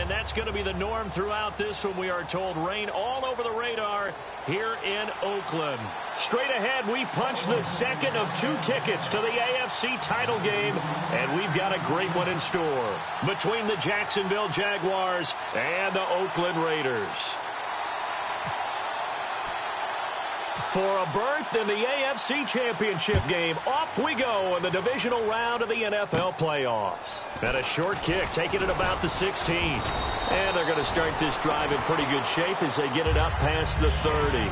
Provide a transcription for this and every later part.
And that's going to be the norm throughout this one, we are told. Rain all over the radar here in Oakland. Straight ahead, we punch the second of 2 tickets to the AFC title game, and we've got a great one in store between the Jacksonville Jaguars and the Oakland Raiders. For a berth in the AFC Championship game, off we go in the divisional round of the NFL playoffs. And a short kick, taking it about the 16. And they're going to start this drive in pretty good shape as they get it up past the 30.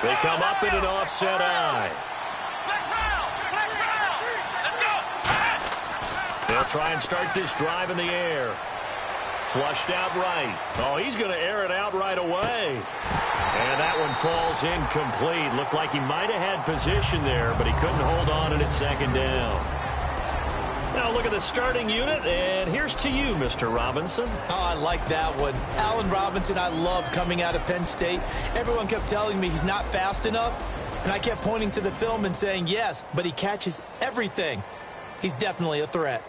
They come up in an offset eye. They'll try and start this drive in the air. Flushed out right. Oh, he's going to air it out right away. And that one falls incomplete. Looked like he might have had position there, but he couldn't hold on at second down. Now look at the starting unit, and here's to you, Mr. Robinson. Oh, I like that one. Allen Robinson, I love coming out of Penn State. Everyone kept telling me he's not fast enough, and I kept pointing to the film and saying yes, but he catches everything. He's definitely a threat.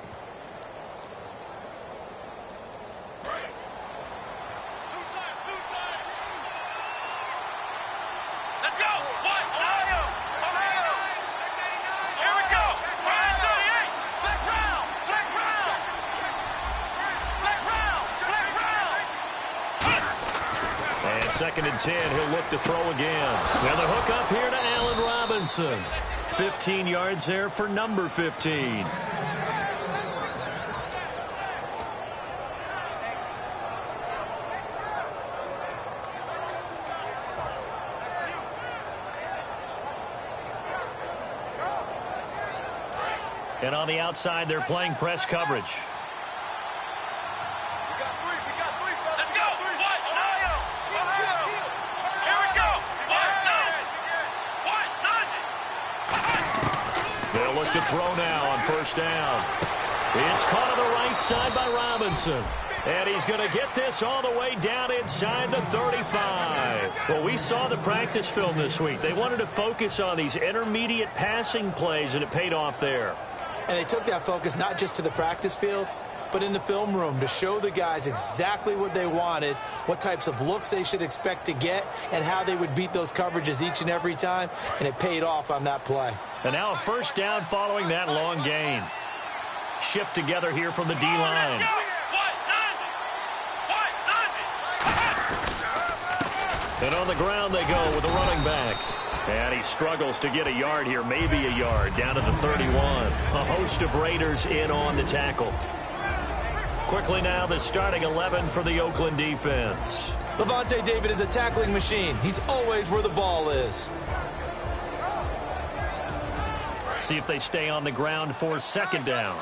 Second and 10, he'll look to throw again. Now the hook up here to Allen Robinson. 15 yards there for number 15. And on the outside, they're playing press coverage. To throw now on first down. It's caught on the right side by Robinson. And he's going to get this all the way down inside the 35. Well, we saw the practice film this week. They wanted to focus on these intermediate passing plays, and it paid off there. And they took that focus not just to the practice field, but in the film room to show the guys exactly what they wanted, what types of looks they should expect to get, and how they would beat those coverages each and every time, and it paid off on that play. So now a first down following that long gain. Shift together here from the D-line. And on the ground they go with the running back. And he struggles to get a yard here, maybe a yard, down to the 31. A host of Raiders in on the tackle. Quickly now, the starting 11 for the Oakland defense. Levante David is a tackling machine. He's always where the ball is. See if they stay on the ground for second down.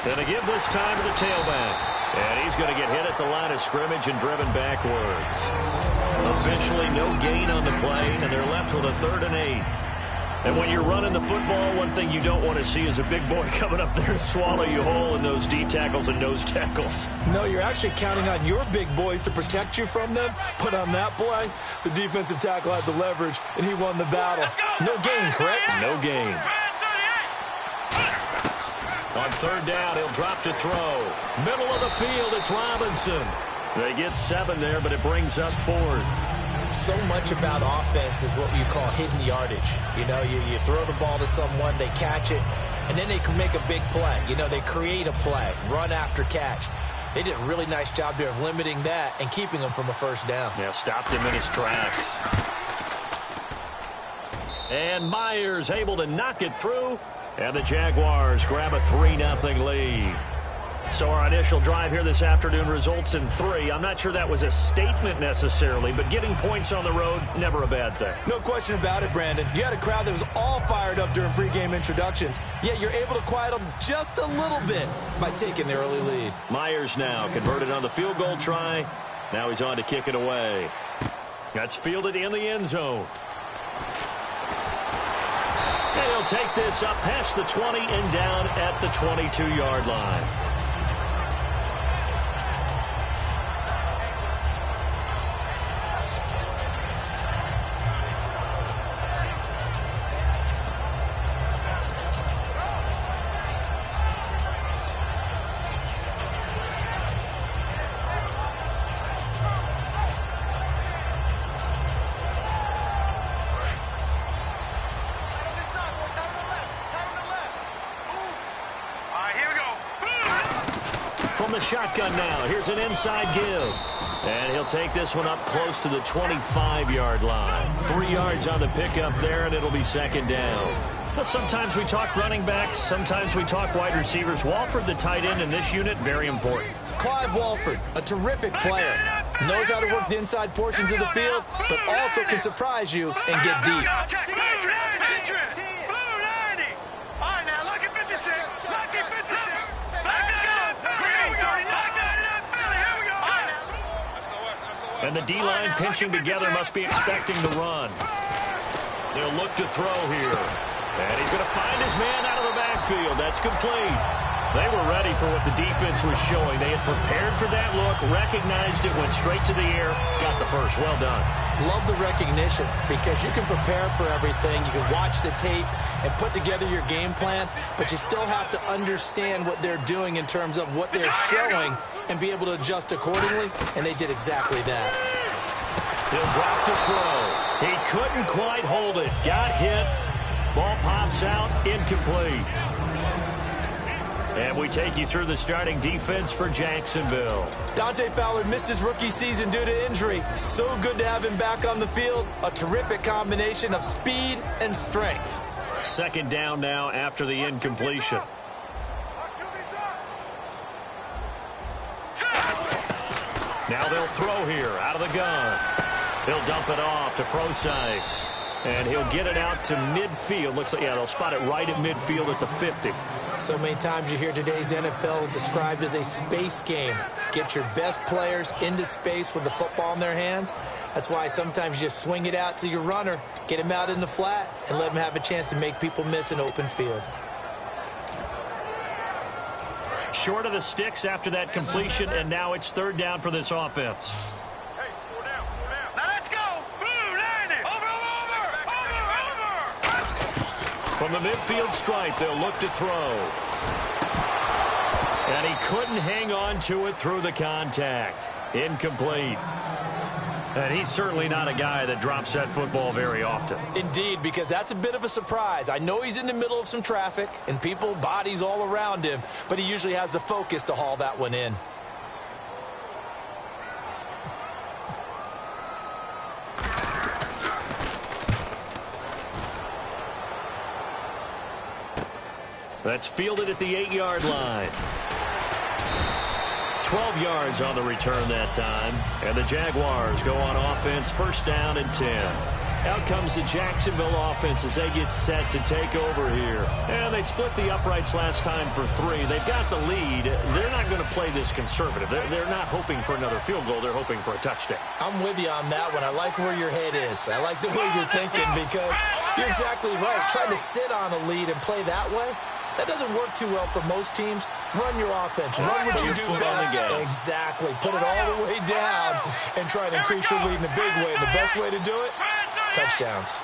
Going to give this time to the tailback. And he's going to get hit at the line of scrimmage and driven backwards. Officially no gain on the play, and they're left with a 3rd and 8. And when you're running the football, one thing you don't want to see is a big boy coming up there and swallow you whole in those D tackles and nose tackles. No, you're actually counting on your big boys to protect you from them. But on that play, the defensive tackle had the leverage, and he won the battle. No gain, correct? No gain. On 3rd down, he'll drop to throw. Middle of the field, it's Robinson. They get 7 there, but it brings up 4th. So much about offense is what you call hidden yardage. You know, you throw the ball to someone, they catch it, and then they can make a big play. You know, they create a play, run after catch. They did a really nice job there of limiting that and keeping him from a first down. Yeah, stopped him in his tracks. And Myers able to knock it through. And the Jaguars grab a 3-0 lead. So our initial drive here this afternoon results in 3. I'm not sure that was a statement necessarily, but getting points on the road, never a bad thing. No question about it, Brandon. You had a crowd that was all fired up during pregame introductions, yet you're able to quiet them just a little bit by taking the early lead. Myers now converted on the field goal try. Now he's on to kick it away. That's fielded in the end zone. And he'll take this up past the 20 and down at the 22-yard line. Shotgun now. Here's an inside give. And he'll take this one up close to the 25-yard line. 3 yards on the pickup there, and it'll be second down. Well, sometimes we talk running backs. Sometimes we talk wide receivers. Walford, the tight end in this unit, very important. Clive Walford, a terrific player. Knows how to work the inside portions of the field, but also can surprise you and get deep. And the D-line pinching together must be expecting the run. They'll look to throw here. And he's going to find his man out of the backfield. That's complete. They were ready for what the defense was showing. They had prepared for that look, recognized it, went straight to the air, got the first. Well done. Love the recognition because you can prepare for everything. You can watch the tape and put together your game plan, but you still have to understand what they're doing in terms of what they're showing and be able to adjust accordingly, and they did exactly that. He'll drop to throw. He couldn't quite hold it. Got hit. Ball pops out. Incomplete. And we take you through the starting defense for Jacksonville. Dante Fowler missed his rookie season due to injury. So good to have him back on the field. A terrific combination of speed and strength. Second down now after the incompletion. Now they'll throw here out of the gun. He'll dump it off to Procise. And he'll get it out to midfield. Looks like, yeah, they'll spot it right at midfield at the 50. So many times you hear today's NFL described as a space game. Get your best players into space with the football in their hands. That's why sometimes you just swing it out to your runner, get him out in the flat, and let him have a chance to make people miss an open field. Short of the sticks after that completion, and now it's third down for this offense. Hey, 4 down, 4 down. Now let's go. Boom, landing. Over. From the midfield stripe, they'll look to throw. And he couldn't hang on to it through the contact. Incomplete. And he's certainly not a guy that drops that football very often. Indeed, because that's a bit of a surprise. I know he's in the middle of some traffic and people, bodies all around him, but he usually has the focus to haul that one in. That's fielded at the 8-yard line. 12 yards on the return that time. And the Jaguars go on offense, first down and 10. Out comes the Jacksonville offense as they get set to take over here. And they split the uprights last time for 3. They've got the lead. They're not going to play this conservative. They're not hoping for another field goal. They're hoping for a touchdown. I'm with you on that one. I like where your head is. I like the way you're thinking because you're exactly right. Trying to sit on a lead and play that way, that doesn't work too well for most teams. Run your offense. Run what you do best. Exactly. Put it all the way down and try to increase your lead in a big way. And the best way to do it, touchdowns.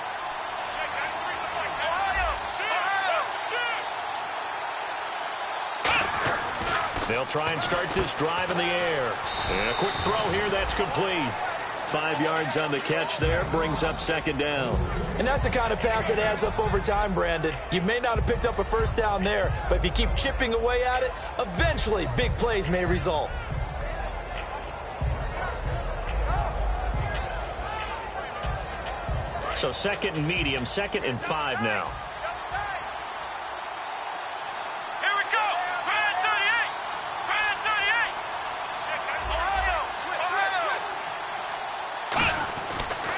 They'll try and start this drive in the air. And a quick throw here. That's complete. 5 yards on the catch there, brings up second down. And that's the kind of pass that adds up over time, Brandon. You may not have picked up a first down there, but if you keep chipping away at it, eventually big plays may result. So second and medium, 2nd and 5 now. Here we go. Brand 38. Brand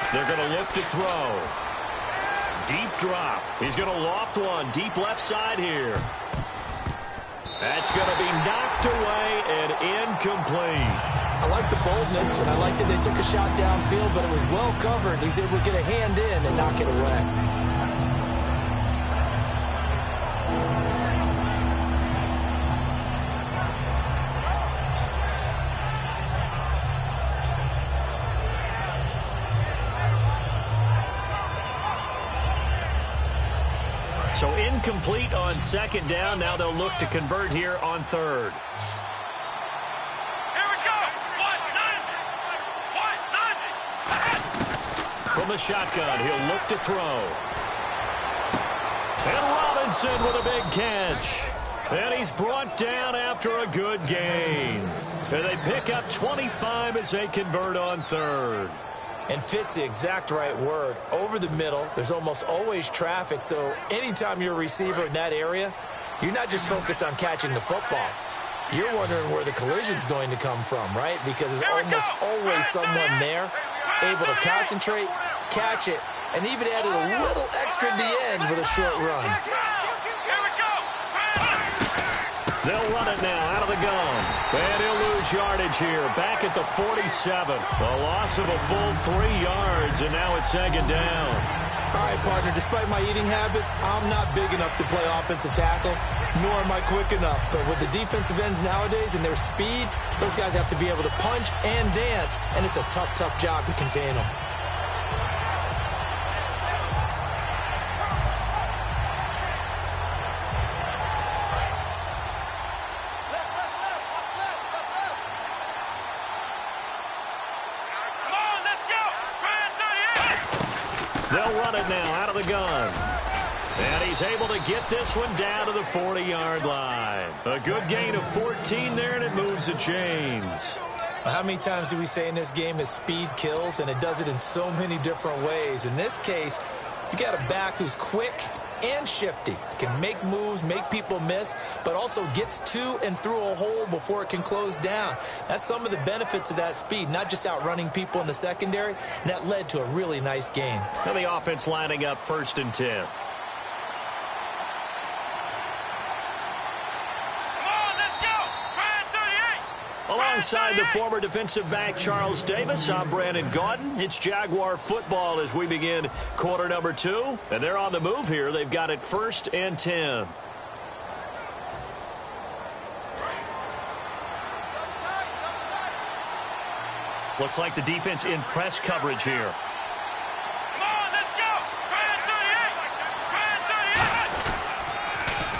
38. They're going to look to throw. Deep drop. He's going to loft one. Deep left side here. That's going to be knocked away and incomplete. I like the boldness, and I like that they took a shot downfield, but it was well covered. He's able to get a hand in and knock it away. So incomplete on 2nd down. Now they'll look to convert here on 3rd. From the shotgun, he'll look to throw. And Robinson with a big catch. And he's brought down after a good gain. And they pick up 25 as they convert on 3rd. And fit's the exact right word. Over the middle, there's almost always traffic, so anytime you're a receiver in that area, you're not just focused on catching the football. You're wondering where the collision's going to come from, right? Because there's almost always someone there able to concentrate, catch it, and even added a little extra at the end with a short run. They'll run it now out of the gun. And he'll lose yardage here. Back at the 47. A loss of a full 3 yards, and now it's 2nd down. All right, partner, despite my eating habits, I'm not big enough to play offensive tackle, nor am I quick enough. But with the defensive ends nowadays and their speed, those guys have to be able to punch and dance, and it's a tough, tough job to contain them. They'll run it now out of the gun. And he's able to get this one down to the 40-yard line. A good gain of 14 there, and it moves the chains. How many times do we say in this game that speed kills, and it does it in so many different ways? In this case, you got a back who's quick and shifty, can make moves, make people miss, but also gets to and through a hole before it can close down. That's some of the benefits of that speed, not just outrunning people in the secondary, and that led to a really nice gain. Now the offense lining up 1st and 10. Alongside the former defensive back Charles Davis, I'm Brandon Gaudin. It's Jaguar football as we begin quarter number 2. And they're on the move here. They've got it 1st and 10. Looks like the defense in press coverage here.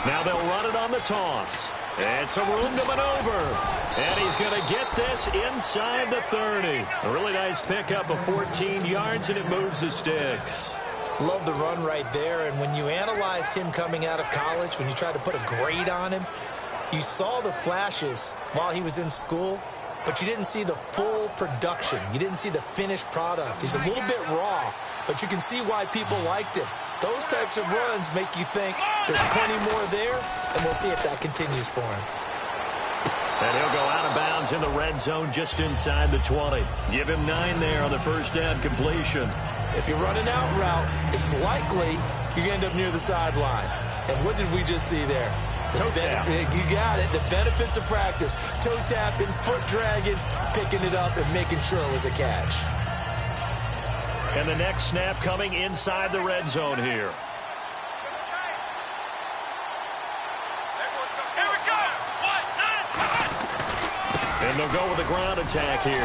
Now they'll run it on the toss. And some room to maneuver. And he's going to get this inside the 30. A really nice pickup of 14 yards, and it moves the sticks. Love the run right there. And when you analyzed him coming out of college, when you tried to put a grade on him, you saw the flashes while he was in school, but you didn't see the full production. You didn't see the finished product. He's a little bit raw, but you can see why people liked him. Those types of runs make you think there's plenty more there, and we'll see if that continues for him. And he'll go out of bounds in the red zone just inside the 20. Give him 9 there on the 1st down completion. If you're running out route, it's likely you're going to end up near the sideline. And what did we just see there? Toe tap. You got it. The benefits of practice. Toe tapping, foot dragging, picking it up, and making sure it was a catch. And the next snap coming inside the red zone here. And they'll go with a ground attack here.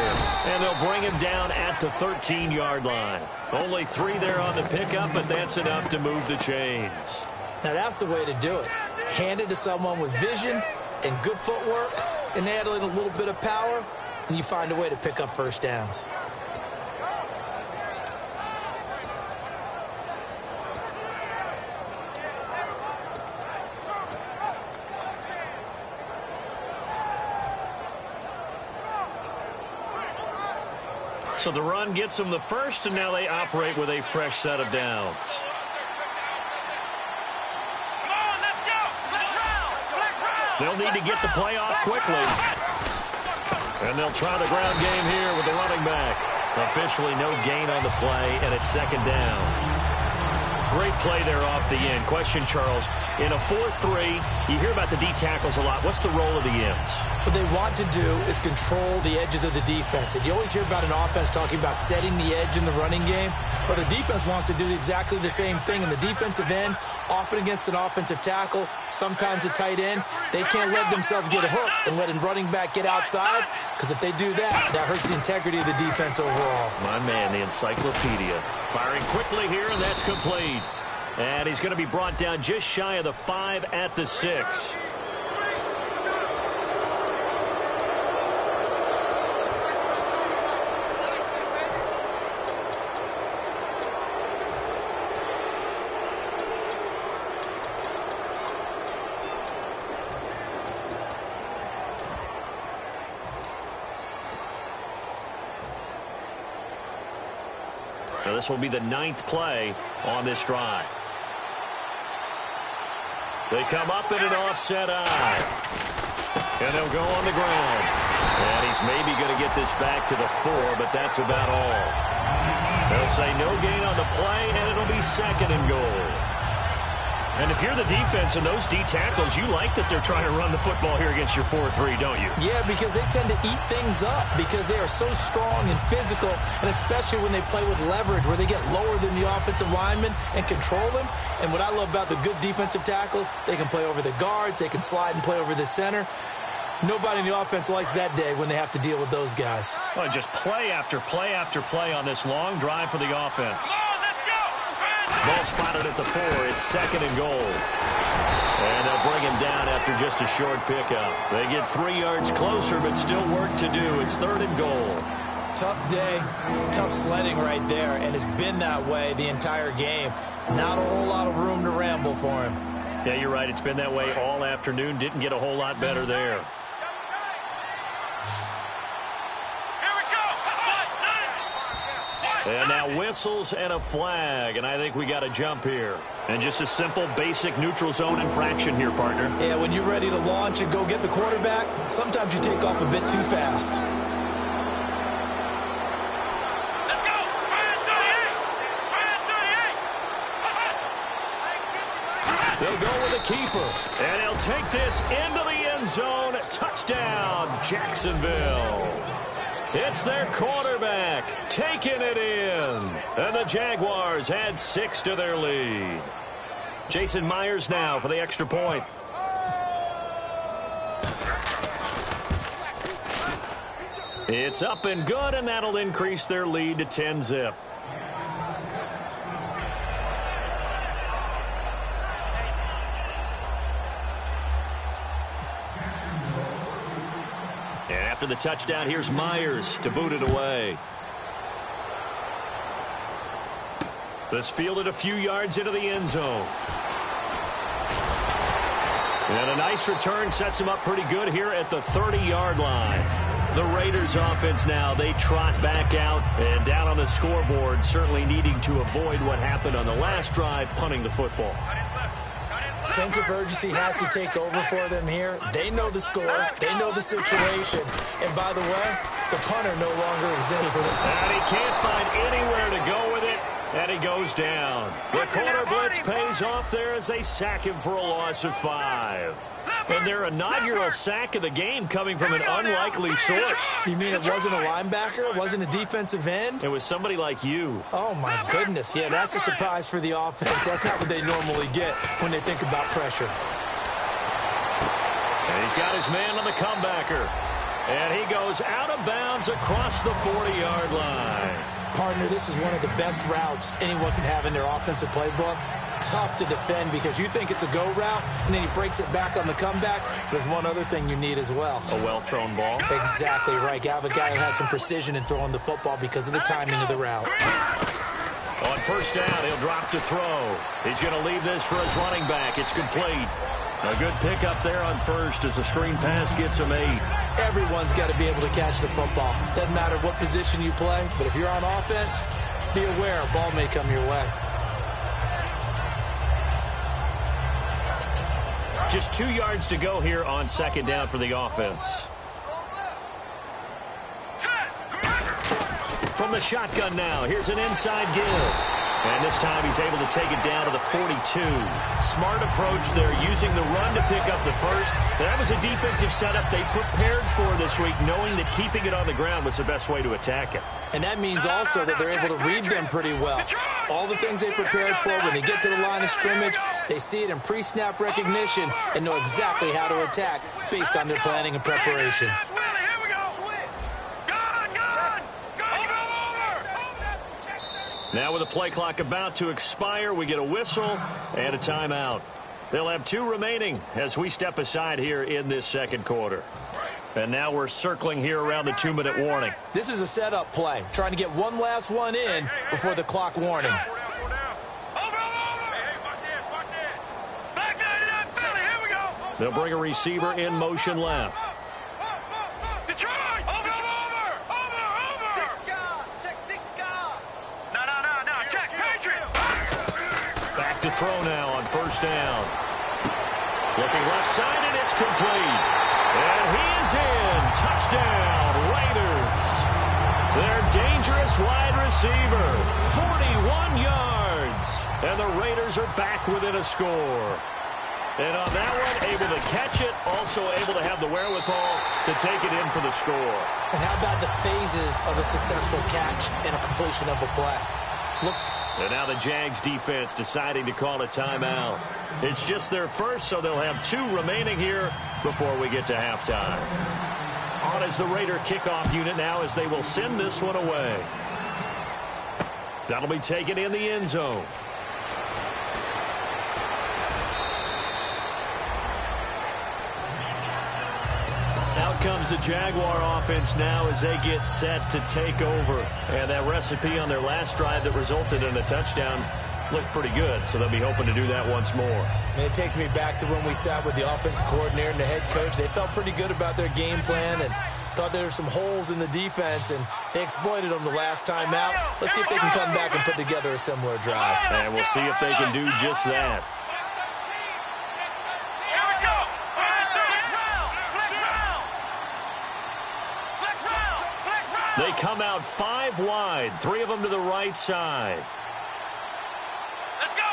And they'll bring him down at the 13-yard line. Only 3 there on the pickup, but that's enough to move the chains. Now that's the way to do it. Hand it to someone with vision and good footwork, and add in a little bit of power, and you find a way to pick up 1st downs. So the run gets them the first, and now they operate with a fresh set of downs. Come on, let's go. Let's round. They'll need to get the play off quickly. And they'll try the ground game here with the running back. Officially no gain on the play, and it's second down. Great play there off the end. Question, Charles, in a 4-3, you hear about the D tackles a lot. What's the role of the ends? What they want to do is control the edges of the defense. And you always hear about an offense talking about setting the edge in the running game. Well, the defense wants to do exactly the same thing. In the defensive end, often against an offensive tackle, sometimes a tight end, they can't let themselves get hooked and let a running back get outside, because if they do that, that hurts the integrity of the defense overall. My man, the encyclopedia. Firing quickly here, and that's complete. And he's going to be brought down just shy of the 5 at the 6. Now this will be the 9th play on this drive. They come up in an offset eye. And they'll go on the ground. And he's maybe going to get this back to the 4, but that's about all. They'll say no gain on the play, and it'll be second and goal. And if you're the defense and those D tackles, you like that they're trying to run the football here against your 4-3, don't you? Yeah, because they tend to eat things up because they are so strong and physical, and especially when they play with leverage where they get lower than the offensive linemen and control them. And what I love about the good defensive tackles, they can play over the guards, they can slide and play over the center. Nobody in the offense likes that day when they have to deal with those guys. Well, just play after play after play on this long drive for the offense. Ball spotted at the 4. It's second and goal. And they'll bring him down after just a short pickup. They get 3 yards closer, but still work to do. It's third and goal. Tough day, tough sledding right there, and it's been that way the entire game. Not a whole lot of room to ramble for him. Yeah, you're right. It's been that way all afternoon. Didn't get a whole lot better there. And now whistles and a flag, and I think we got a jump here. And just a simple, basic neutral zone infraction here, partner. Yeah, when you're ready to launch and go get the quarterback, sometimes you take off a bit too fast. Let's go! They'll go with a keeper, and he'll take this into the end zone. Touchdown, Jacksonville. It's their quarterback taking it in. And the Jaguars add 6 to their lead. Jason Myers now for the extra point. It's up and good, and that'll increase their lead to 10-zip. After the touchdown, here's Myers to boot it away. This fielded a few yards into the end zone. And a nice return sets him up pretty good here at the 30-yard line. The Raiders offense now, they trot back out and down on the scoreboard, certainly needing to avoid what happened on the last drive, punting the football. Sense of urgency has to take over for them here. They know the score. They know the situation. And by the way, the punter no longer exists for them. And he can't find anywhere to go with it, and he goes down. The corner blitz pays off there as they sack him for a loss of 5. And their inaugural sack of the game coming from an unlikely source. You mean it wasn't a linebacker? It wasn't a defensive end? It was somebody like you. Oh, my goodness. Yeah, that's a surprise for the offense. That's not what they normally get when they think about pressure. And he's got his man on the comebacker. And he goes out of bounds across the 40-yard line. Partner, this is one of the best routes anyone can have in their offensive playbook. Tough to defend because you think it's a go route, and then he breaks it back on the comeback. There's one other thing you need as well. A well-thrown ball? Exactly right. You have a guy who has some precision in throwing the football because of the timing of the route. On first down, he'll drop to throw. He's going to leave this for his running back. It's complete. A good pickup there on first as the screen pass gets him 8. Everyone's got to be able to catch the football. Doesn't matter what position you play, but if you're on offense, be aware a ball may come your way. Just 2 yards to go here on second down for the offense. From the shotgun now, here's an inside give. And this time he's able to take it down to the 42. Smart approach there, using the run to pick up the first. That was a defensive setup they prepared for this week, knowing that keeping it on the ground was the best way to attack it. And that means also that they're able to read them pretty well. All the things they prepared for, when they get to the line of scrimmage, they see it in pre-snap recognition and know exactly how to attack based on their planning and preparation. Now with the play clock about to expire, we get a whistle and a timeout. They'll have 2 remaining as we step aside here in this second quarter. And now we're circling here around the 2-minute warning. This is a setup play, trying to get one last one in before the clock warning. They'll bring a receiver in motion left. To throw now on first down. Looking left side, and it's complete. And he is in. Touchdown, Raiders. Their dangerous wide receiver, 41 yards. And the Raiders are back within a score. And on that one, able to catch it, also able to have the wherewithal to take it in for the score. And how about the phases of a successful catch and a completion of a play? Look. And now the Jags defense deciding to call a timeout. It's just their first, so they'll have 2 remaining here before we get to halftime. On is the Raider kickoff unit now as they will send this one away. That'll be taken in the end zone. Out comes the Jaguar offense now as they get set to take over. And that recipe on their last drive that resulted in a touchdown looked pretty good, so they'll be hoping to do that once more. And it takes me back to when we sat with the offensive coordinator and the head coach. They felt pretty good about their game plan and thought there were some holes in the defense, and they exploited them the last time out. Let's see if they can come back and put together a similar drive. And we'll see if they can do just that. They come out 5 wide, 3 of them to the right side. Let's go.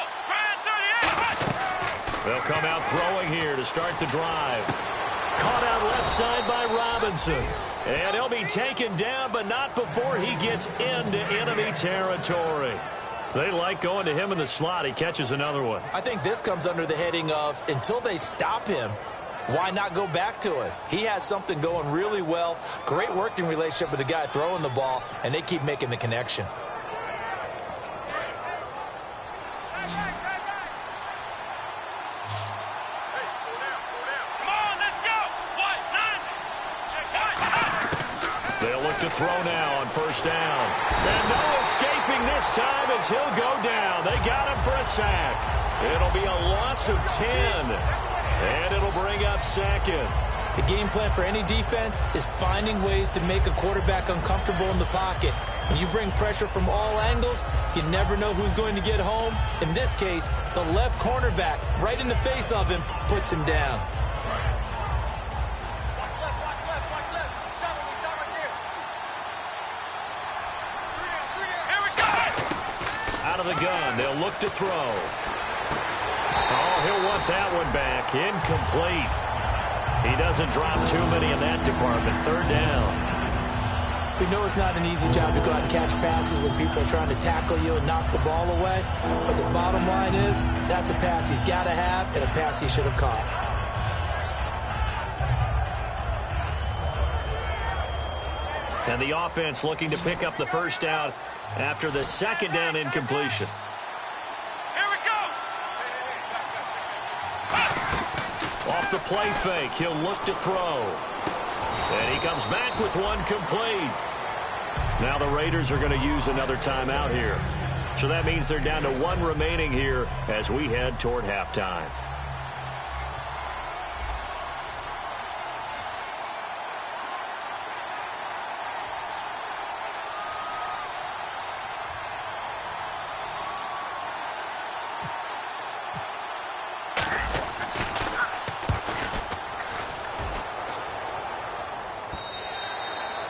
They'll come out throwing here to start the drive. Caught out left side by Robinson. And he'll be taken down, but not before he gets into enemy territory. They like going to him in the slot. He catches another one. I think this comes under the heading of, until they stop him, why not go back to it? He has something going really well. Great working relationship with the guy throwing the ball, and they keep making the connection. They'll look to throw now on first down. And no escaping this time as he'll go down. They got him for a sack. It'll be a loss of 10. And it'll bring up second. The game plan for any defense is finding ways to make a quarterback uncomfortable in the pocket. When you bring pressure from all angles, you never know who's going to get home. In this case, the left cornerback, right in the face of him, puts him down. Out of the gun, they'll look to throw. Oh, he'll want that one back. Incomplete. He doesn't drop too many in that department. 3rd down. We know it's not an easy job to go out and catch passes when people are trying to tackle you and knock the ball away. But the bottom line is, that's a pass he's got to have and a pass he should have caught. And the offense looking to pick up the first down after the 2nd down incompletion. Off the play fake, he'll look to throw. And he comes back with one complete. Now the Raiders are going to use another timeout here. So that means they're down to 1 remaining here as we head toward halftime.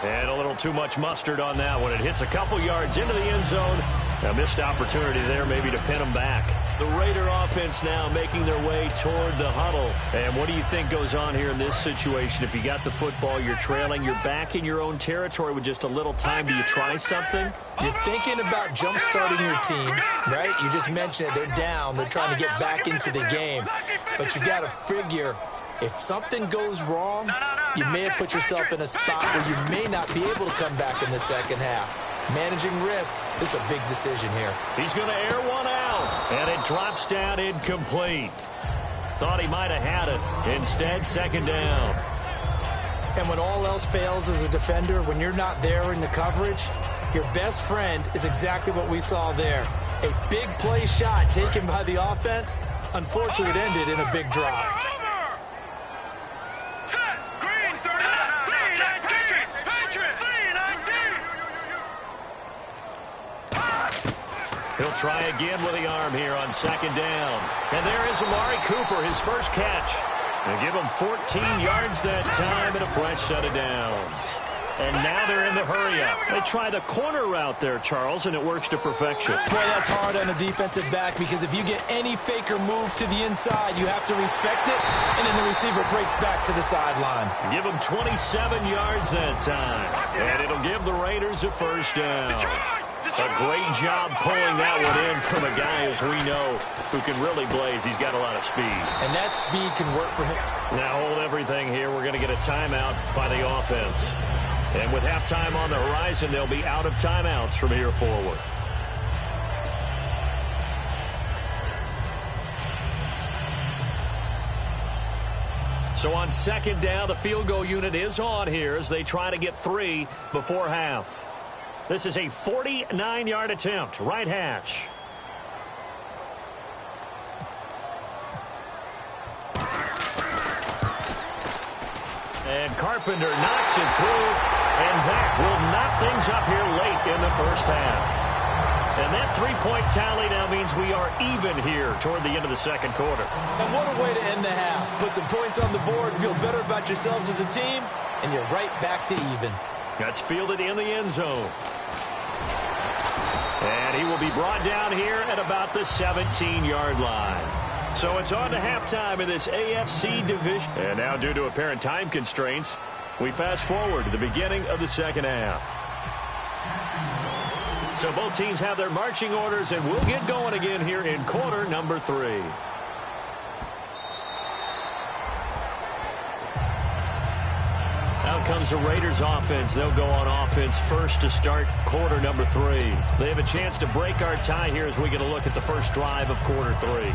And a little too much mustard on that one. It hits a couple yards into the end zone. A missed opportunity there maybe to pin them back. The Raider offense now making their way toward the huddle. And what do you think goes on here in this situation? If you got the football, you're trailing, you're back in your own territory with just a little time. Do you try something? You're thinking about jump-starting your team, right? You just mentioned it. They're down. They're trying to get back into the game. But you got to figure, if something goes wrong, you may have put yourself in a spot where you may not be able to come back in the second half. Managing risk, this is a big decision here. He's going to air one out, and it drops down incomplete. Thought he might have had it. Instead, second down. And when all else fails as a defender, when you're not there in the coverage, your best friend is exactly what we saw there. A big play shot taken by the offense. Unfortunately, it ended in a big drop. He'll try again with the arm here on second down. And there is Amari Cooper, his first catch. They give him 14 yards that time and a fresh set of downs. And now they're in the hurry-up. They try the corner route there, Charles, and it works to perfection. Boy, that's hard on a defensive back because if you get any fake or move to the inside, you have to respect it, and then the receiver breaks back to the sideline. Give him 27 yards that time, and it'll give the Raiders a first down. A great job pulling that one in from a guy, as we know, who can really blaze. He's got a lot of speed. And that speed can work for him. Now hold everything here. We're going to get a timeout by the offense. And with halftime on the horizon, they'll be out of timeouts from here forward. So on second down, the field goal unit is on here as they try to get 3 before half. This is a 49-yard attempt, right hash. And Carpenter knocks it through, and that will knock things up here late in the first half. And that three-point tally now means we are even here toward the end of the second quarter. And what a way to end the half. Put some points on the board, feel better about yourselves as a team, and you're right back to even. That's fielded in the end zone. And he will be brought down here at about the 17-yard line. So it's on to halftime in this AFC division. And now, due to apparent time constraints, we fast forward to the beginning of the second half. So both teams have their marching orders, and we'll get going again here in quarter number 3. Out comes the Raiders offense. They'll go on offense first to start quarter number 3. They have a chance to break our tie here as we get a look at the first drive of quarter 3.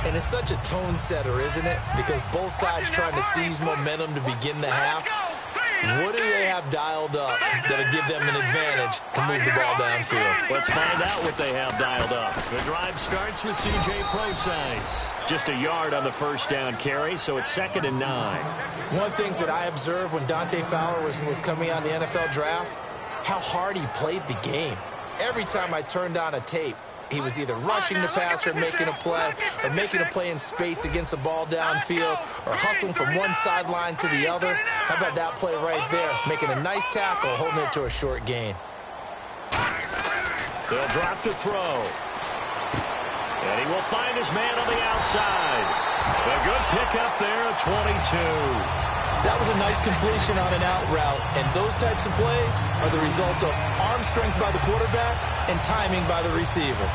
And it's such a tone setter, isn't it? Because both sides trying to seize momentum to begin the half. What do they have dialed up that'll give them an advantage to move the ball downfield? Let's find out what they have dialed up. The drive starts with C.J. Procise. Just a yard on the first down carry, so it's 2nd and 9. One of the things that I observed when Dante Fowler was coming on the NFL draft, how hard he played the game. Every time I turned on a tape, he was either rushing the passer, making a play, or making a play in space against the ball downfield, or hustling from one sideline to the other. How about that play right there? Making a nice tackle, holding it to a short gain. They'll drop to throw. And he will find his man on the outside. A good pickup there at 22. That was a nice completion on an out route, and those types of plays are the result of arm strength by the quarterback and timing by the receiver.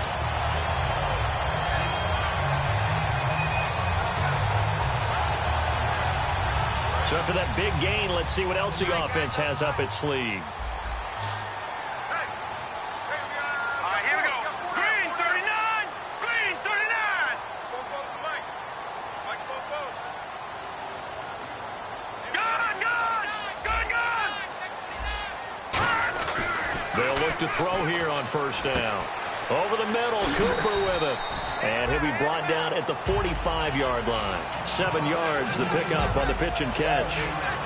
So after that big gain, let's see what else the offense has up its sleeve. To throw here on first down. Over the middle, Cooper with it. And he'll be brought down at the 45-yard line. 7 yards, the pickup on the pitch and catch.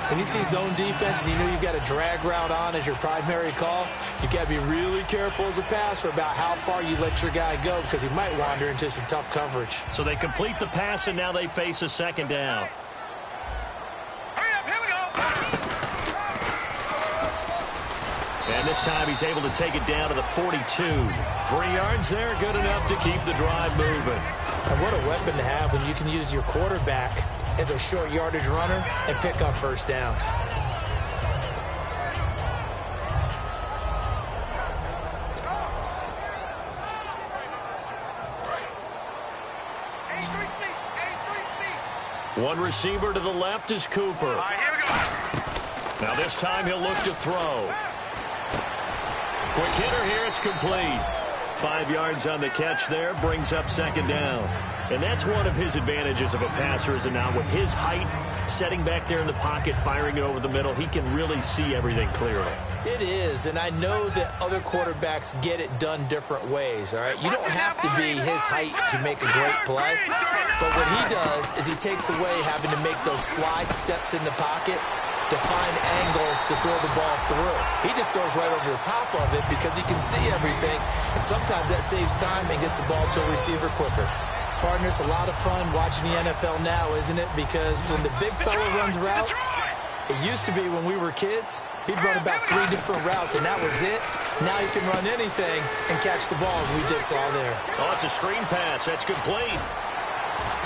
When you see zone defense and you know you've got a drag route on as your primary call, you've got to be really careful as a passer about how far you let your guy go because he might wander into some tough coverage. So they complete the pass, and now they face a second down. And this time he's able to take it down to the 42. 3 yards there, good enough to keep the drive moving. And what a weapon to have when you can use your quarterback as a short yardage runner and pick up first downs. One receiver to the left is Cooper. All right, here we go. Now this time he'll look to throw. Quick hitter here, it's complete. 5 yards on the catch there, brings up second down. And that's one of his advantages of a passer, is now with his height, setting back there in the pocket, firing it over the middle, he can really see everything clearly. It is, and I know that other quarterbacks get it done different ways, all right? You don't have to be his height to make a great play, but what he does is he takes away having to make those slide steps in the pocket to find angles to throw the ball through. He just throws right over the top of it because he can see everything, and sometimes that saves time and gets the ball to a receiver quicker. Partner, it's a lot of fun watching the NFL now, isn't it? Because when the big fella runs routes, it used to be when we were kids, he'd run about 3 different routes, and that was it. Now he can run anything and catch the ball, as we just saw there. Oh, it's a screen pass. That's complete.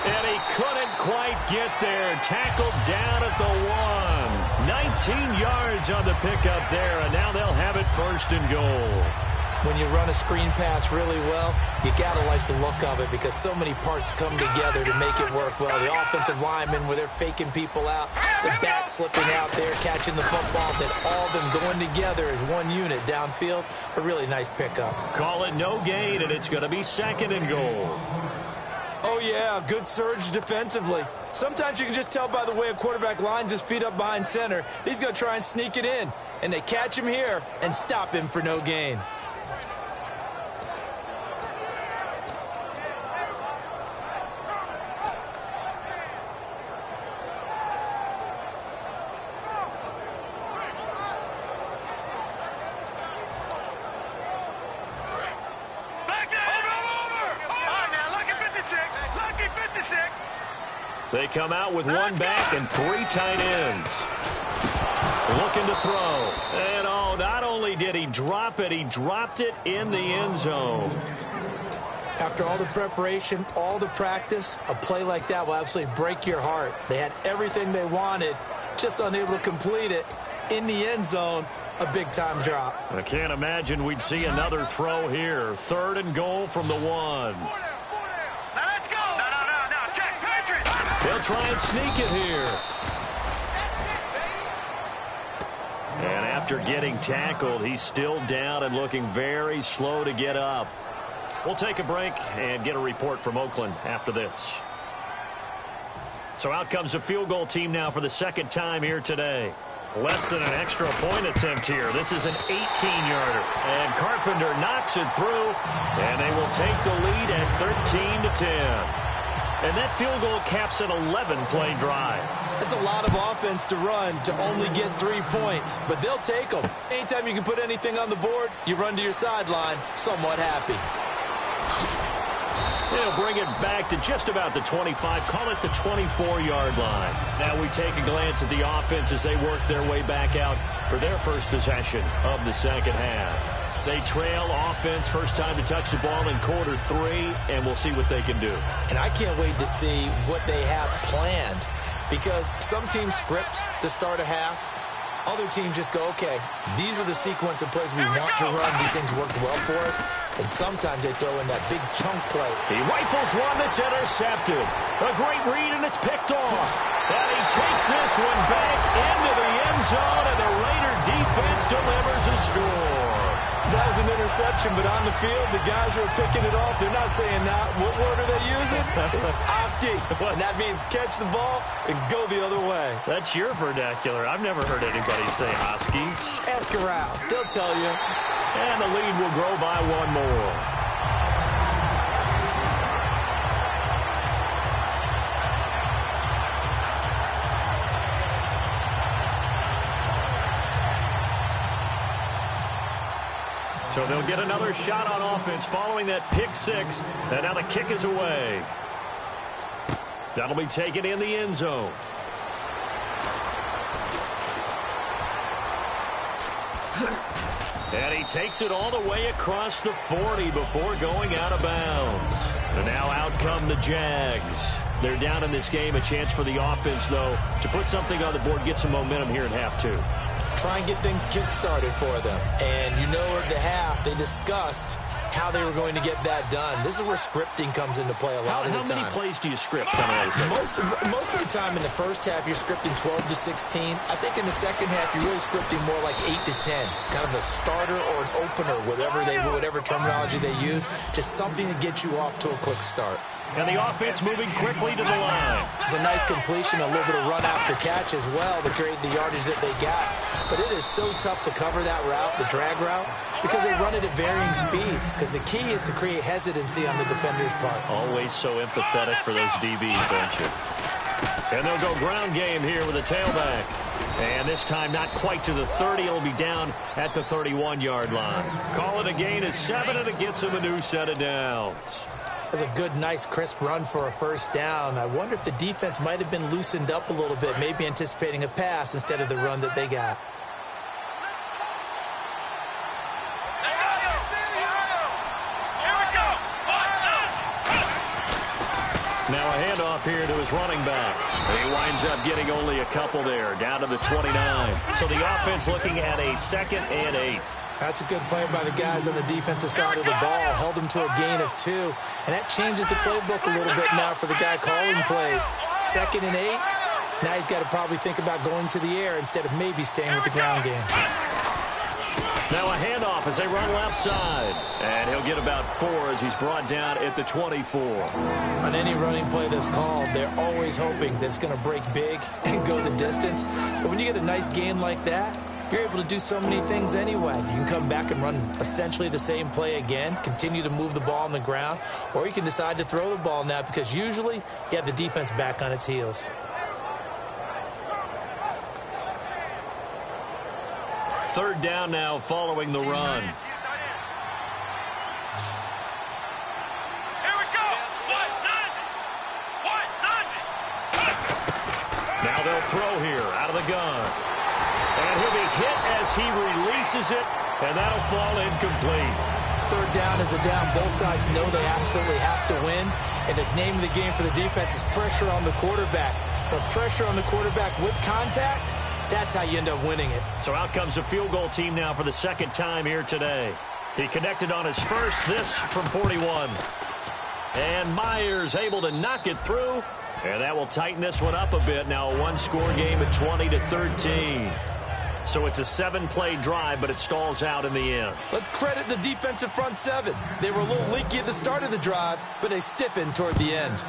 And he couldn't quite get there. Tackled down at the 1. 19 yards on the pickup there, and now they'll have it first and goal. When you run a screen pass really well, you got to like the look of it because so many parts come together to make it work well. The offensive linemen, where they're faking people out, the back slipping out there, catching the football, then all of them going together as one unit downfield. A really nice pickup. Call it no gain, and it's going to be second and goal. Oh, yeah, good surge defensively. Sometimes you can just tell by the way a quarterback lines his feet up behind center. He's going to try and sneak it in, and they catch him here and stop him for no gain. They come out with one back and 3 tight ends. Looking to throw. And oh, not only did he drop it, he dropped it in the end zone. After all the preparation, all the practice, a play like that will absolutely break your heart. They had everything they wanted, just unable to complete it. In the end zone, a big-time drop. I can't imagine we'd see another throw here. 3rd and goal from the 1. They'll try and sneak it here. And after getting tackled, he's still down and looking very slow to get up. We'll take a break and get a report from Oakland after this. So out comes the field goal team now for the second time here today. Less than an extra point attempt here. This is an 18-yarder. And Carpenter knocks it through, and they will take the lead at 13-10. And that field goal caps an 11-play drive. It's a lot of offense to run to only get 3 points, but they'll take them. Anytime you can put anything on the board, you run to your sideline somewhat happy. They'll bring it back to just about the 25, call it the 24-yard line. Now we take a glance at the offense as they work their way back out for their first possession of the second half. They trail offense, first time to touch the ball in quarter 3, and we'll see what they can do. And I can't wait to see what they have planned, because some teams script to start a half. Other teams just go, okay, these are the sequence of plays we want to run. These things worked well for us. And sometimes they throw in that big chunk play. He rifles one that's intercepted. A great read, and it's picked off. And he takes this one back into the end zone, and the Raider defense delivers a score. That was an interception, but on the field, the guys who are picking it off, they're not saying that. What word are they using? It's Oski. And that means catch the ball and go the other way. That's your vernacular. I've never heard anybody say Oski. Ask around. They'll tell you. And the lead will grow by 1 more. So they'll get another shot on offense following that pick 6. And now the kick is away. That'll be taken in the end zone. And he takes it all the way across the 40 before going out of bounds. And now out come the Jags. They're down in this game. A chance for the offense, though, to put something on the board, get some momentum here in half two. Try and get things kick-started for them. And you know at the half, they discussed how they were going to get that done. This is where scripting comes into play a lot of the time. How many plays do you script coming out of the Most of the time in the first half, you're scripting 12 to 16. I think in the second half, you're really scripting more like 8 to 10. Kind of a starter or an opener, whatever terminology they use. Just something to get you off to a quick start. And the offense moving quickly to the line. It's a nice completion, a little bit of run after catch as well to create the yardage that they got. But it is so tough to cover that route, the drag route, because they run it at varying speeds. Because the key is to create hesitancy on the defender's part. Always so empathetic for those DBs, aren't you? And they'll go ground game here with a tailback. And this time not quite to the 30. It'll be down at the 31-yard line. Call it a gain of 7, and it gets them a new set of downs. That's a good, nice, crisp run for a first down. I wonder if the defense might have been loosened up a little bit, maybe anticipating a pass instead of the run that they got. Now a handoff here to his running back. And he winds up getting only a couple there, down to the 29. So the offense looking at a 2nd and 8. That's a good play by the guys on the defensive side of the ball. Held them to a gain of 2. And that changes the playbook a little bit now for the guy calling plays. 2nd and 8. Now he's got to probably think about going to the air instead of maybe staying with the ground game. Now a handoff as they run left side. And he'll get about 4 as he's brought down at the 24. On any running play that's called, they're always hoping that it's going to break big and go the distance. But when you get a nice gain like that, you're able to do so many things anyway. You can come back and run essentially the same play again, continue to move the ball on the ground, or you can decide to throw the ball now because usually you have the defense back on its heels. Third down now following the run. Now they'll throw here out of the gun. And he'll be hit as he releases it, and that'll fall incomplete. Third down is a down. Both sides know they absolutely have to win, and the name of the game for the defense is pressure on the quarterback. But pressure on the quarterback with contact, that's how you end up winning it. So out comes a field goal team now for the second time here today. He connected on his first, this from 41. And Myers able to knock it through, and that will tighten this one up a bit. Now a one-score game at 20-13. So it's a 7-play drive, but it stalls out in the end. Let's credit the defensive front 7. They were a little leaky at the start of the drive, but they stiffened toward the end.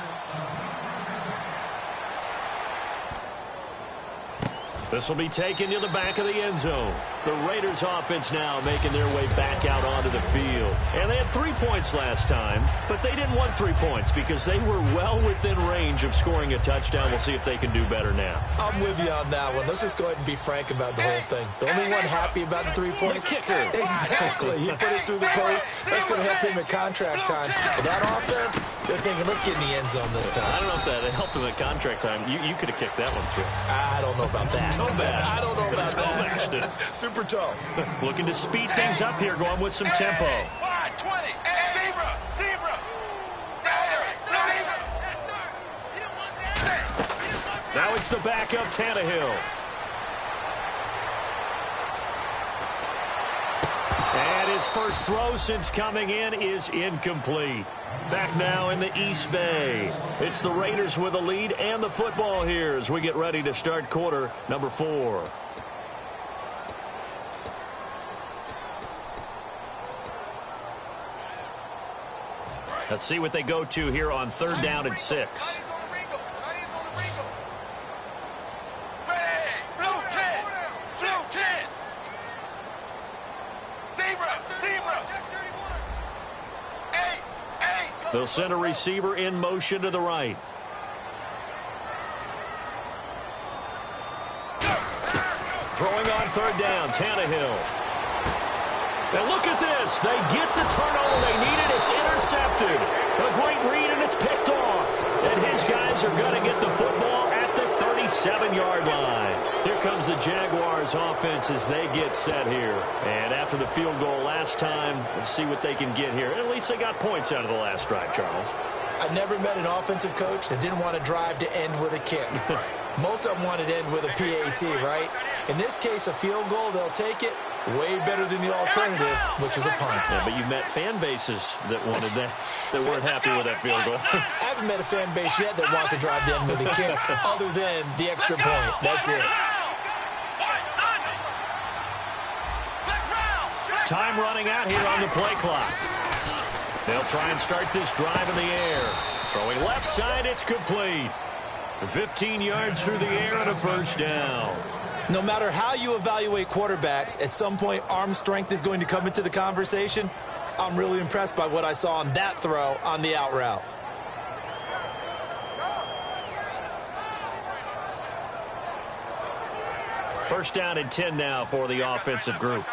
This will be taken to the back of the end zone. The Raiders offense now making their way back out onto the field. And they had 3 points last time, but they didn't want 3 points because they were well within range of scoring a touchdown. We'll see if they can do better now. I'm with you on that one. Let's just go ahead and be frank about the whole thing. The only one happy about the 3-point kicker. Exactly. He put it through the post. That's going to help him at contract time. But that offense, they're thinking, let's get in the end zone this time. I don't know if that helped him at contract time. You could have kicked that one through. I don't know about that. Toe-bashed. I don't know about that. Toe-bashed it. Super toe. Looking to speed things up here, going with some tempo. Wide 20. Zebra. Now it's the backup, Tannehill. And his first throw since coming in is incomplete. Back now in the East Bay. It's the Raiders with a lead and the football here as we get ready to start quarter number 4. Let's see what they go to here on 3rd down and 6. They'll send a receiver in motion to the right. Throwing on 3rd down, Tannehill. And look at this. They get the turnover they needed. It's intercepted. A great read, and it's picked off. And his guys are going to get the football at the 37-yard line. Here comes the Jaguars offense as they get set here. And after the field goal last time, we'll see what they can get here. At least they got points out of the last drive, Charles. I never met an offensive coach that didn't want to drive to end with a kick. Most of them wanted to end with a PAT, right? In this case, a field goal, they'll take it. Way better than the alternative, which is a punt. Yeah, but you've met fan bases that wanted that weren't happy with that field goal. I haven't met a fan base yet that wants to drive to end with a kick, other than the extra point. That's it. Time running out here on the play clock. They'll try and start this drive in the air. Throwing left side, it's complete. 15 yards through the air and a first down. No matter how you evaluate quarterbacks, at some point arm strength is going to come into the conversation. I'm really impressed by what I saw on that throw on the out route. First down and 10 now for the offensive group.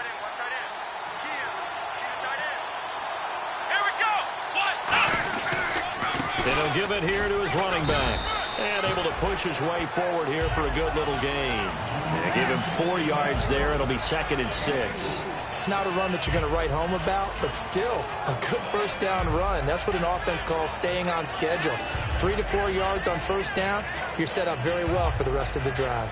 And he'll give it here to his running back. And able to push his way forward here for a good little gain. And give him 4 yards there. It'll be 2nd and 6. Not a run that you're going to write home about, but still a good first down run. That's what an offense calls staying on schedule. 3 to 4 yards on first down, you're set up very well for the rest of the drive.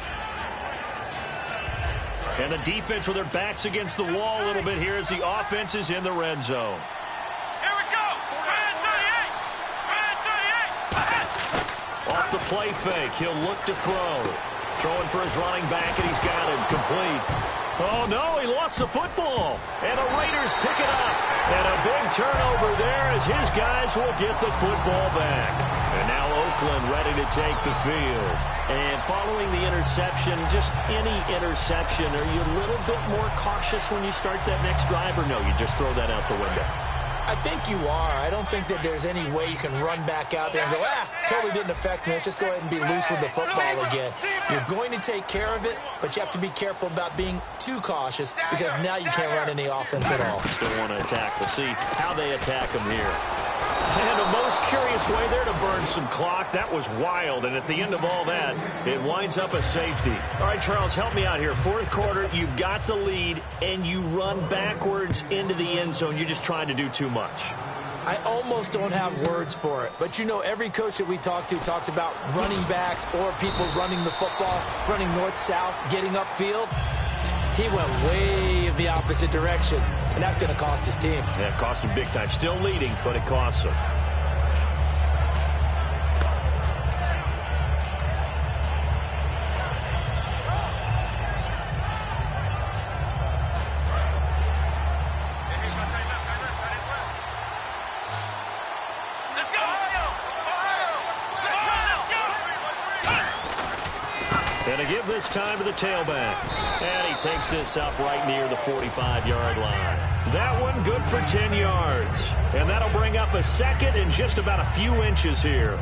And the defense with their backs against the wall a little bit here as the offense is in the red zone. Off the play fake, he'll look to throw. Throwing for his running back, and he's got him complete. Oh, no, he lost the football. And the Raiders pick it up. And a big turnover there as his guys will get the football back. And now Oakland ready to take the field. And following the interception, just any interception, are you a little bit more cautious when you start that next drive, or no, you just throw that out the window? I think you are. I don't think that there's any way you can run back out there and go, totally didn't affect me. Let's just go ahead and be loose with the football again. You're going to take care of it, but you have to be careful about being too cautious because now you can't run any offense at all. Still want to attack. We'll see how they attack him here. And a most curious way there to burn some clock. That was wild. And at the end of all that, it winds up a safety. All right, Charles, help me out here. Fourth quarter, you've got the lead, and you run backwards into the end zone. You're just trying to do too much. I almost don't have words for it. But, you know, every coach that we talk to talks about running backs or people running the football, running north-south, getting upfield. He went way in the opposite direction, and that's going to cost his team. Yeah, it cost him big time. Still leading, but it costs him. And to give this time to the tailback. And he takes this up right near the 45-yard line. That one good for 10 yards. And that'll bring up a second and just about a few inches here.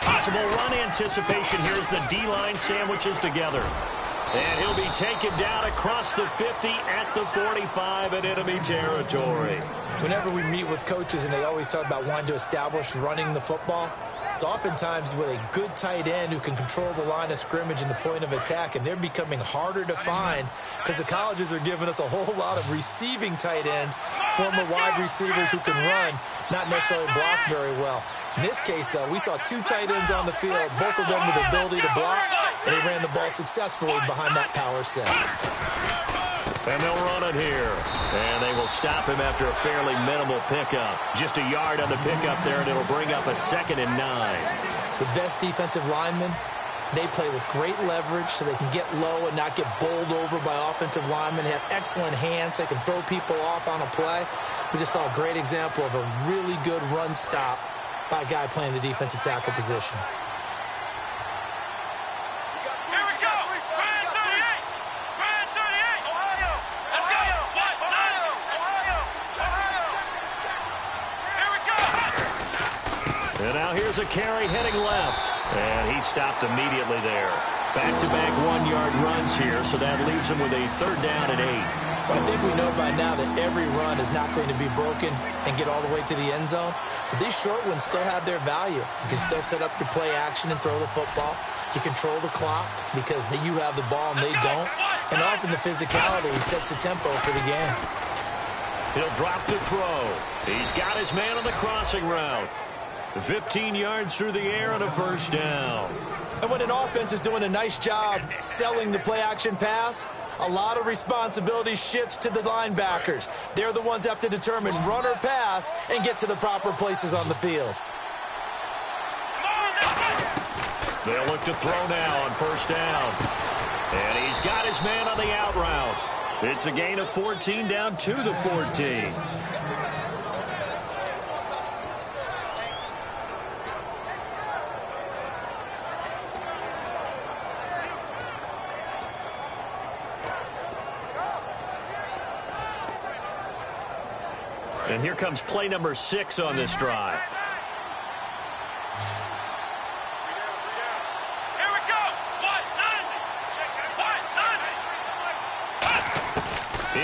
Possible run anticipation here as the D-line sandwiches together. And he'll be taken down across the 50 at the 45 in enemy territory. Whenever we meet with coaches and they always talk about wanting to establish running the football, it's oftentimes with a good tight end who can control the line of scrimmage and the point of attack, and they're becoming harder to find because the colleges are giving us a whole lot of receiving tight ends, former wide receivers who can run, not necessarily block very well. In this case, though, we saw two tight ends on the field, both of them with the ability to block, and they ran the ball successfully behind that power set. And they'll run it here. And they will stop him after a fairly minimal pickup. Just a yard on the pickup there, and it'll bring up a 2nd and 9. The best defensive linemen, they play with great leverage so they can get low and not get bowled over by offensive linemen. They have excellent hands. They can throw people off on a play. We just saw a great example of a really good run stop by a guy playing the defensive tackle position. And now here's a carry heading left. And he stopped immediately there. Back-to-back one-yard runs here, so that leaves him with a 3rd down and 8. Well, I think we know by now that every run is not going to be broken and get all the way to the end zone. But these short ones still have their value. You can still set up your play action and throw the football. You control the clock because you have the ball and they don't. And often the physicality sets the tempo for the game. He'll drop to throw. He's got his man on the crossing route. 15 yards through the air and a 1st down. And when an offense is doing a nice job selling the play-action pass, a lot of responsibility shifts to the linebackers. They're the ones that have to determine run or pass and get to the proper places on the field. They'll look to throw now on 1st down. And he's got his man on the out route. It's a gain of 14 down to the 14. And here comes play number 6 on this drive. Here we go.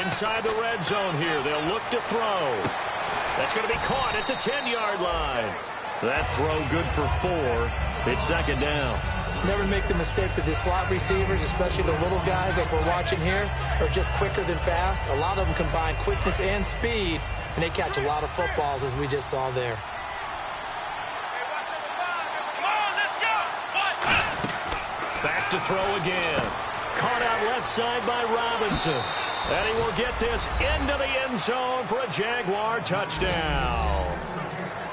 Inside the red zone here. They'll look to throw. That's going to be caught at the 10-yard line. That throw good for 4. It's 2nd down. Never make the mistake that the slot receivers, especially the little guys like we're watching here, are just quicker than fast. A lot of them combine quickness and speed, and they catch a lot of footballs, as we just saw there. Back to throw again. Caught out left side by Robinson. And he will get this into the end zone for a Jaguar touchdown.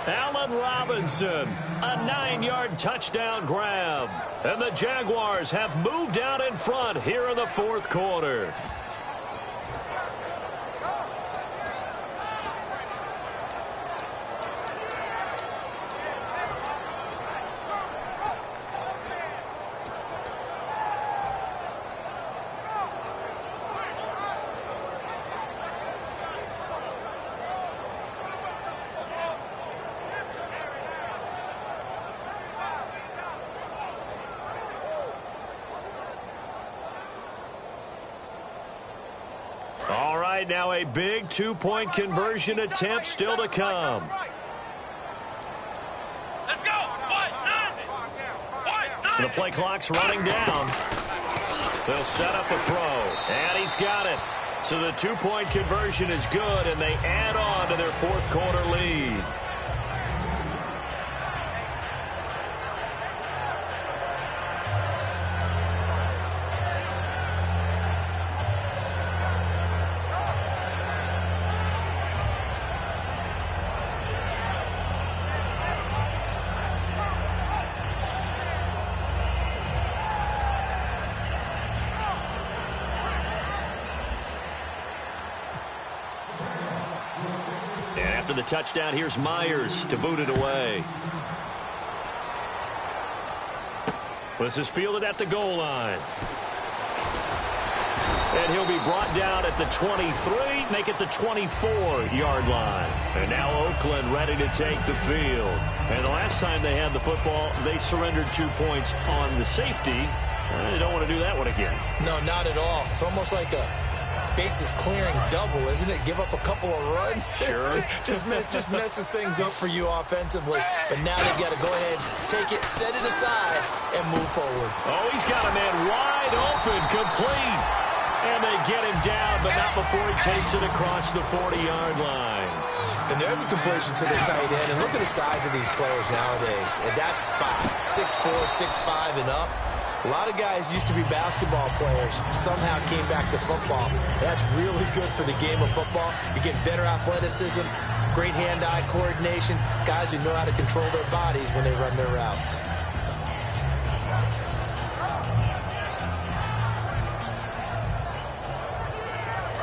Allen Robinson, a 9-yard touchdown grab. And the Jaguars have moved out in front here in the 4th quarter. All right, now a big 2-point conversion attempt still to come. Let's go. The play clock's running down. They'll set up a throw, and he's got it. So the 2-point conversion is good, and they add on to their 4th quarter lead. After the touchdown, here's Myers to boot it away. This is fielded at the goal line. And he'll be brought down at the 23, make it the 24-yard line. And now Oakland ready to take the field. And the last time they had the football, they surrendered 2 points on the safety. They don't want to do that one again. No, not at all. It's almost like a bases clearing double, isn't it? Give up a couple of runs. Sure. just messes things up for you offensively. But now they've got to go ahead, take it, set it aside, and move forward. Oh, he's got a man wide open, complete. And they get him down, but not before he takes it across the 40-yard line. And there's a completion to the tight end. And look at the size of these players nowadays. At that spot, 6'4", 6'5", and up. A lot of guys used to be basketball players, somehow came back to football. That's really good for the game of football. You get better athleticism, great hand-eye coordination, guys who know how to control their bodies when they run their routes.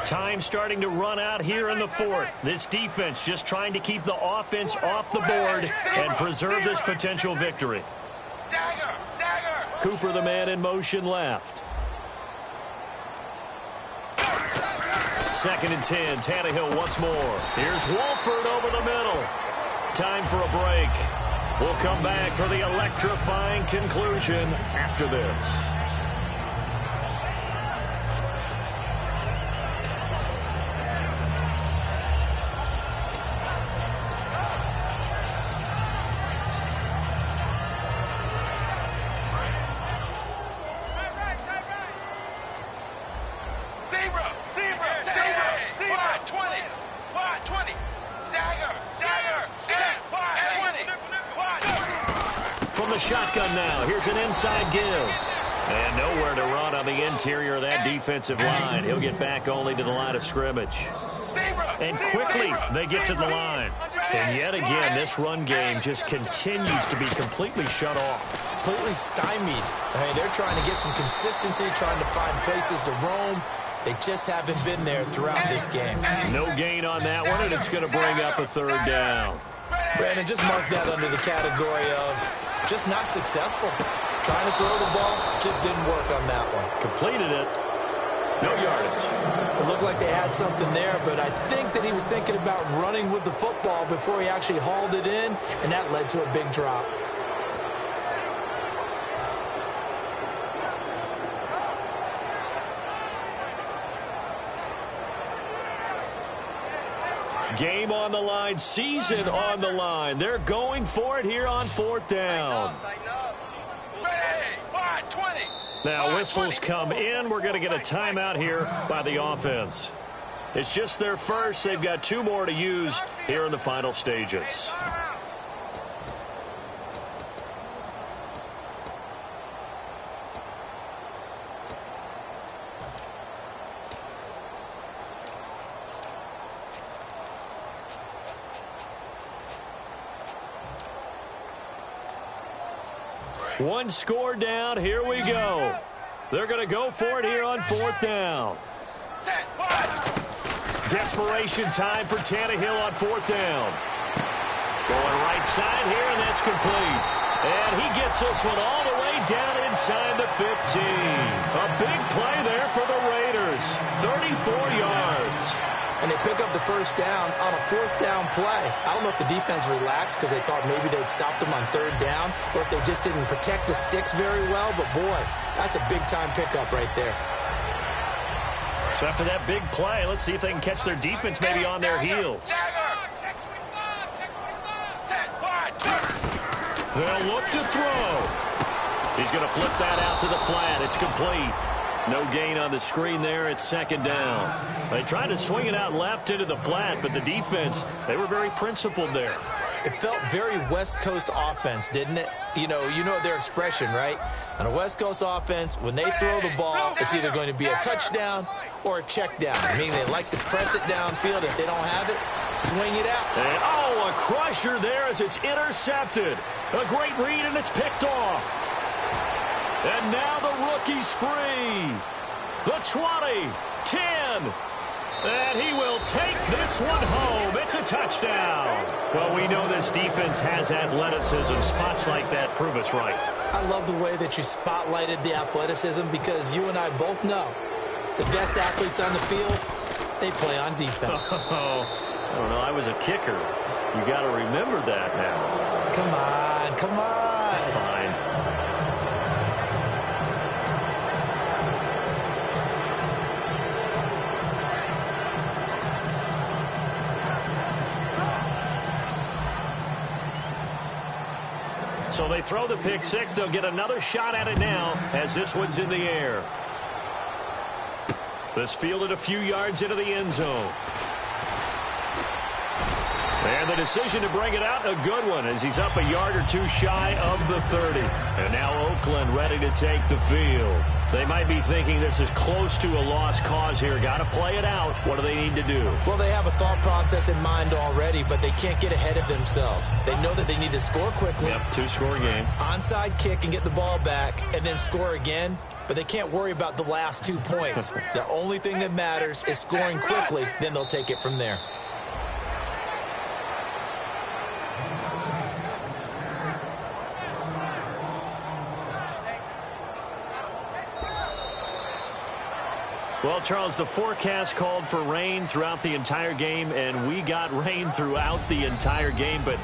Time starting to run out here in the 4th. This defense just trying to keep the offense off the board and preserve this potential victory. Cooper, the man in motion left. 2nd and 10. Tannehill once more. Here's Wolford over the middle. Time for a break. We'll come back for the electrifying conclusion after this. Shotgun now. Here's an inside give. And nowhere to run on the interior of that defensive line. He'll get back only to the line of scrimmage. And quickly they get to the line. And yet again, this run game just continues to be completely shut off. Completely stymied. I mean, they're trying to get some consistency, trying to find places to roam. They just haven't been there throughout this game. No gain on that one, and it's going to bring up a third down. Brandon, just mark that under the category of just not successful. Trying to throw the ball, just didn't work on that one. Completed it. No yardage. It looked like they had something there, but I think that he was thinking about running with the football before he actually hauled it in, and that led to a big drop. Game on the line, season on the line. They're going for it here on fourth down. Now whistles come in. We're going to get a timeout here by the offense. It's just their first. They've got 2 more to use here in the final stages. One score down. Here we go. They're going to go for it here on fourth down. Desperation time for Tannehill on fourth down. Going right side here, and that's complete. And he gets this one all the way down inside the 15. A big play there for the Raiders. 34 yards. And they pick up the first down on a fourth down play. I don't know if the defense relaxed because they thought maybe they'd stopped them on third down, or if they just didn't protect the sticks very well. But, boy, that's a big-time pickup right there. So after that big play, let's see if they can catch their defense maybe on their heels. They'll look to throw. He's going to flip that out to the flat. It's complete. No gain on the screen there. It's second down. They tried to swing it out left into the flat, but the defense, they were very principled there. It felt very West Coast offense, didn't it? You know their expression, right? On a West Coast offense, when they throw the ball, it's either going to be a touchdown or a check down. Meaning they like to press it downfield. If they don't have it, swing it out. And, a crusher there as it's intercepted. A great read, and it's picked off. And now the rookie's free. The 20, 10. And he will take this one home. It's a touchdown. Well, we know this defense has athleticism. Spots like that prove us right. I love the way that you spotlighted the athleticism because you and I both know the best athletes on the field, they play on defense. I don't know. I was a kicker. You got to remember that now. Come on, come on. Fine. So they throw the pick six. They'll get another shot at it now as this one's in the air. This fielded a few yards into the end zone. And the decision to bring it out, a good one, as he's up a yard or two shy of the 30. And now Oakland ready to take the field. They might be thinking this is close to a lost cause here. Got to play it out. What do they need to do? Well, they have a thought process in mind already, but they can't get ahead of themselves. They know that they need to score quickly. Yep, two-score game. Onside kick and get the ball back and then score again. But they can't worry about the last 2 points. The only thing that matters is scoring quickly. Then they'll take it from there. Well, Charles, the forecast called for rain throughout the entire game, and we got rain throughout the entire game. But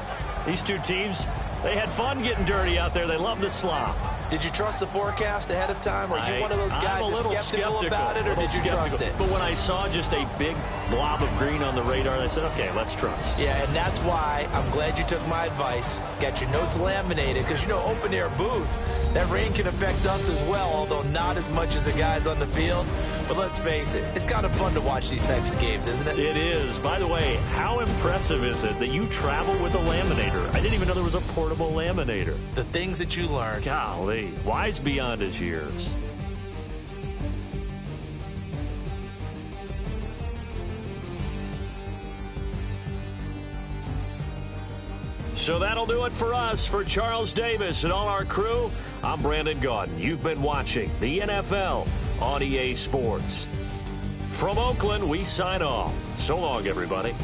these two teams, They had fun getting dirty out there. They love the slop. Did you trust the forecast ahead of time? Are you one of those guys that's skeptical about it, or did you trust it? But when I saw just a big blob of green on the radar, I said, okay, let's trust. Yeah, and that's why I'm glad you took my advice. Got your notes laminated, because, you know, open-air booth, that rain can affect us as well, although not as much as the guys on the field. But let's face it, it's kind of fun to watch these types of games, isn't it? It is. By the way, how impressive is it that you travel with a laminator? I didn't even know there was a portable laminator. The things that you learn. Golly, wise beyond his years. So that'll do it for us. For Charles Davis and all our crew, I'm Brandon Gaudin. You've been watching the NFL on EA Sports. From Oakland, we sign off. So long, everybody.